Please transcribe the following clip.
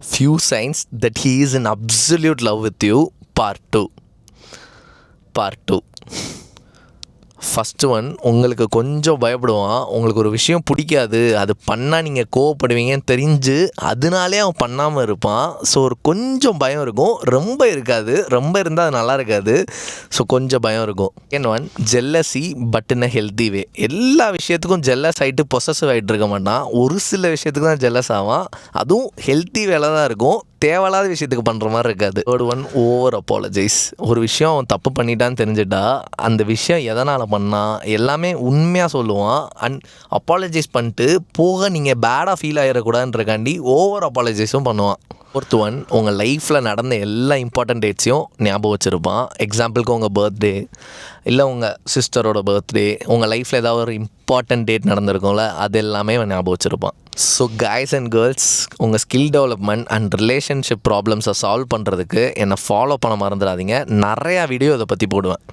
Few signs that he is in absolute love with you, part 2. First one, உங்களுக்கு கொஞ்சம் பயப்படுவான். உங்களுக்கு ஒரு விஷயம் பிடிக்காது, அது பண்ணால் நீங்கள் கோவப்படுவீங்கன்னு தெரிஞ்சு அதனாலே அவன் பண்ணாமல் இருப்பான். ஸோ ஒரு கொஞ்சம் பயம் இருக்கும், ரொம்ப இருக்காது. ரொம்ப இருந்தால் அது நல்லா இருக்காது. ஸோ கொஞ்சம் பயம் இருக்கும். Second one, jealousy but in a healthy வே. எல்லா விஷயத்துக்கும் ஜெல்லஸ் ஆகிட்டு பொசசிவ் ஆகிட்டு இருக்க மாட்டான். ஒரு சில விஷயத்துக்கு தான் ஜெல்லஸ் ஆவான், அதுவும் ஹெல்த்தி வேலை தான் இருக்கும், தேவையில்லாத விஷயத்துக்கு பண்ணுற மாதிரி இருக்காது. Third one, over apologise. ஒரு விஷயம் அவன் தப்பு பண்ணிட்டான்னு தெரிஞ்சுட்டா அந்த விஷயம் எதனால் பண்ணால் எல்லாமே உண்மையாக சொல்லுவான். அப்பாலஜைஸ் பண்ணிட்டு போக நீங்கள் பேடாக ஃபீல் ஆகிடக்கூடாதுன்றக்காண்டி ஓவர் அப்பாலஜைஸும் பண்ணுவான். ஃபோர்த் ஒன், உங்கள் லைஃப்பில் நடந்த எல்லா இம்பார்ட்டன்ட் டேட்ஸையும் ஞாபகம் வச்சுருப்பான். எக்ஸாம்பிளுக்கு உங்கள் பர்த்டே, இல்லை உங்கள் சிஸ்டரோட பர்த்டே, உங்கள் லைஃப்பில் ஏதாவது ஒரு இம்பார்ட்டன்ட் டேட் நடந்திருக்கும்ல, அது எல்லாமே அவன் ஞாபகம் வச்சுருப்பான். ஸோ கைஸ் அண்ட் கேர்ள்ஸ், உங்கள் ஸ்கில் டெவலப்மெண்ட் அண்ட் ரிலேஷன்ஷிப் ப்ராப்ளம்ஸை சால்வ் பண்ணுறதுக்கு என்னை ஃபாலோ பண்ண மறந்துடாதீங்க. நிறையா வீடியோ இதை பற்றி போடுவேன்.